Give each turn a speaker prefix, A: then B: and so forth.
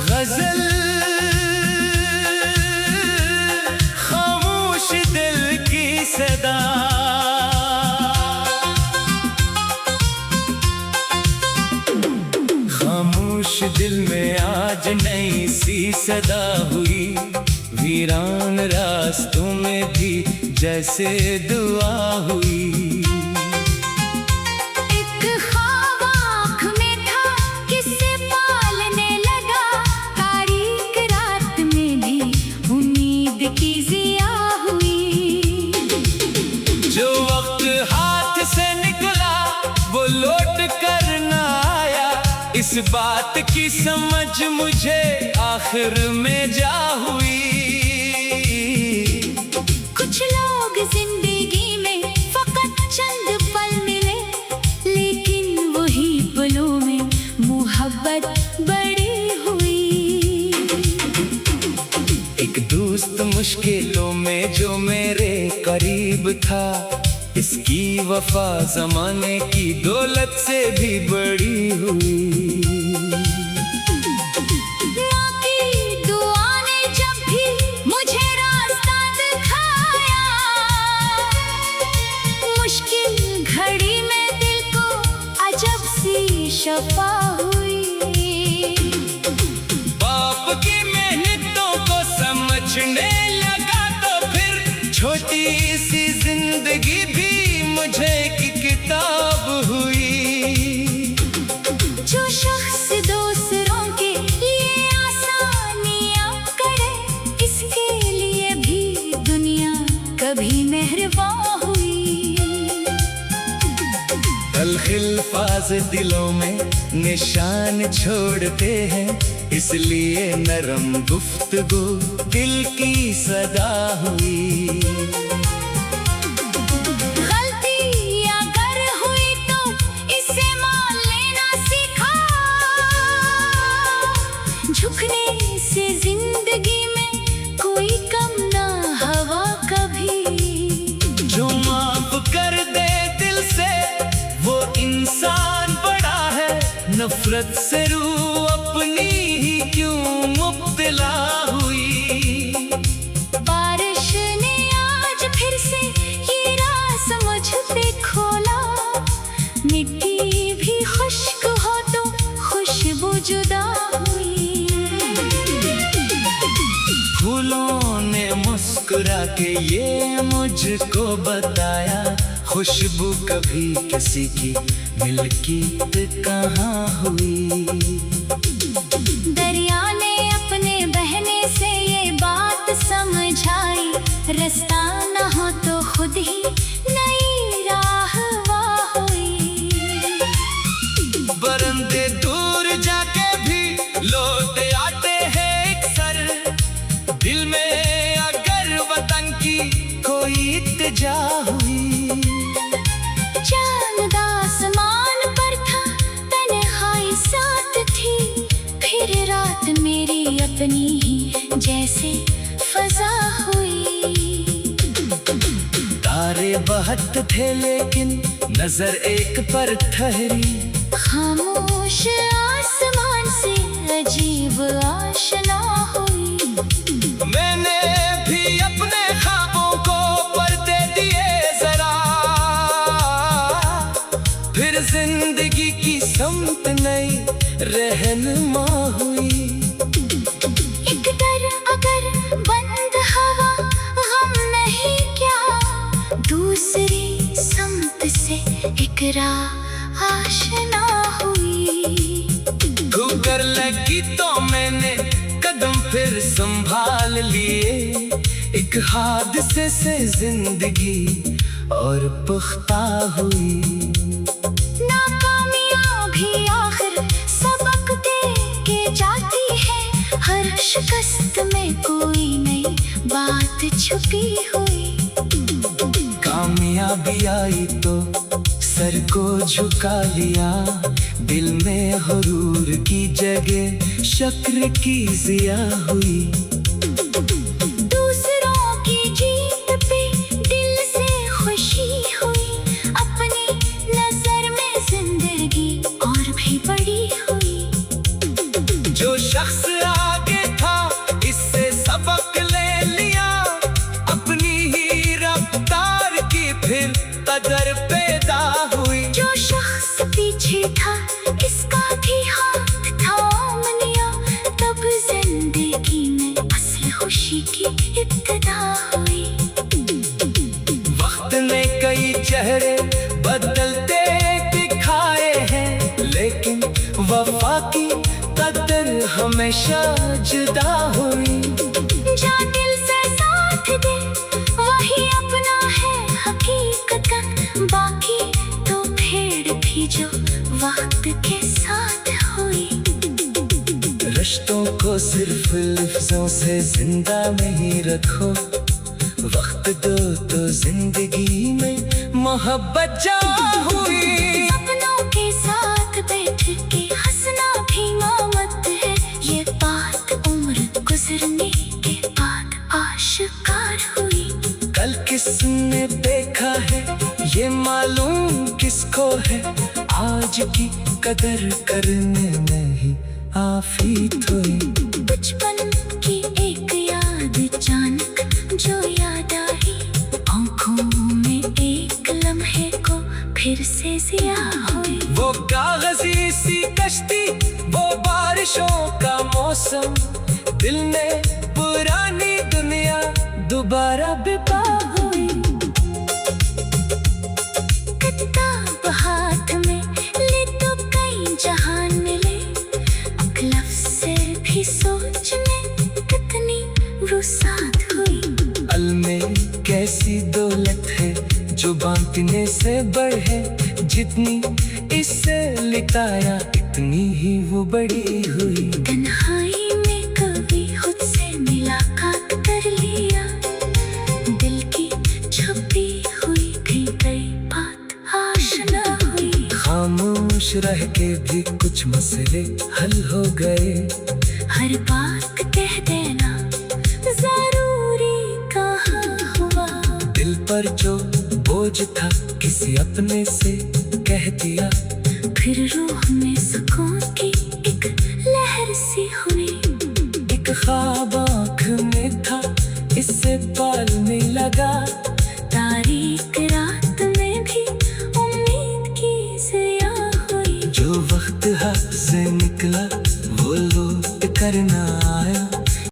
A: गजल खामोश दिल की सदा, खामोश दिल में आज नई सी सदा हुई। वीरान रास्तों में भी जैसे दुआ हुई। जो वक्त हाथ से निकला वो लौट कर न आया, इस बात की समझ मुझे आखिर में जा हुई।
B: कुछ लोग जिंदगी में फकत चंद पल मिले, लेकिन वही पलों में मोहब्बत बड़ी हुई।
A: एक दोस्त मुश्किलों में जो मेरे करीब था, इसकी वफा ज़माने की दौलत से भी बड़ी हुई।
B: माँ की दुआ ने जब भी मुझे रास्ता दिखाया, मुश्किल घड़ी में दिल को अजब सी शफा हुई।
A: बाप की मेहनतों को समझने लगा तो फिर छोटी सी जिंदगी भी मुझे एक किताब हुई।
B: जो शख्स दूसरों के लिए आसानियां करे, इसके लिए भी दुनिया कभी मेहरबान हुई।
A: अल्फाज दिलों में निशान छोड़ते हैं, इसलिए नरम गुफ्तगू दिल की सदा हुई।
B: गलती अगर हुई तो इसे मान लेना सीखा, झुकने से जिंदगी में कोई कम ना हवा कभी।
A: जो माफ कर दे दिल से वो इंसान बड़ा है, नफरत से रूह अपनी ही क्यों मुब्तला हुई।
B: बारिश ने आज फिर से ये राज मुझ पे खोला, मिट्टी भी खुश्क हो तो खुशबू जुदा हुई।
A: फूलों ने मुस्कुरा के ये मुझको बताया, खुशबू कभी किसी की मिल्कियत कहाँ हुई।
B: दरिया ने अपने बहने से ये बात समझाई, रास्ता न हो तो खुद ही नई राह हुई।
A: बरंदे दूर जाके भी लौट आते हैं एक सर, दिल में अगर वतन की कोई इत्तेजा हुई।
B: चांद आसमान पर था, तन्हाई साथ थी, फिर रात मेरी अपनी ही जैसे फजा हुई।
A: तारे बहुत थे लेकिन नजर एक पर ठहरी,
B: खामोश आसमान से अजीब आशना हुई।
A: मैंने भी अपने ख्वाबों को पर्दे दिए जरा, फिर जिंदगी की समत नई रहनुमा हुई।
B: एक डर अगर बंद हवा गम नहीं क्या, दूसरी समत से एक राह आशना हुई।
A: ठोकर लगी तो मैंने कदम फिर संभाल लिए, एक हादसे से जिंदगी और पुख्ता हुई।
B: नाकामियां भी आखिर सबक दे के जाती है, हर शिकस्त में कोई नई बात छुपी हुई।
A: कामयाबी आई तो सर को झुका लिया, दिल में हुरूर की जगह शक्र की जिया हुई।
B: दूसरों की जीत खामोशी की इब्तिदा हुई।
A: वक्त ने कई चेहरे बदलते दिखाए हैं, लेकिन वफा की कदर हमेशा जुदा हुई।
B: जो दिल से साथ दे वही अपना है हकीकतन, बाकी तो भेड़ भी जो वक्त के साथ हुई।
A: रिश्तों को सिर्फ लफ्जों से जिंदा नहीं रखो, वक्त दो तो जिंदगी में मोहब्बत जा हुई।
B: अपनों के साथ बैठ के हंसना भी मोहब्बत है, ये बात उम्र गुजरने के बाद आश्कार हुई।
A: कल किसने देखा है ये मालूम किसको है, आज की कदर करने नहीं आफीत हुई।
B: बचपन की एक याद अचानक जो याद आई, आंखों में एक लम्हे को फिर से जिया हुई।
A: वो कागजी सी कश्ती, वो बारिशों का मौसम, दिल ने पुरानी दुनिया दोबारा बेपा हुई।
B: किताब हाथ में ले तो कई जहान मिले, अब लफ्ज़ से भी सोचने कितनी वुसात हुई।
A: अल में कैसी दौलत है जो बांटने से बढ़े, जितनी इससे लिटाया इतनी ही वो बड़ी हुई।
B: तन्हाई में कभी खुद से मुलाकात कर लिया, दिल की छुपी हुई भी कई बात आशना हुई।
A: खामोश रह के भी कुछ मसले हल हो गए,
B: हर बात कह देना जरूरी कहाँ हुआ।
A: दिल पर जो बोझ था किसी अपने से कह दिया,
B: फिर रूह में सुकून की एक लहर सी हुई।
A: एक ख्वाब आँख में था इससे पालने लगा,
B: तारीक रात में भी उम्मीद की ज़िया हुई।
A: जो वक्त हाथ से निकला वो लौट कर ना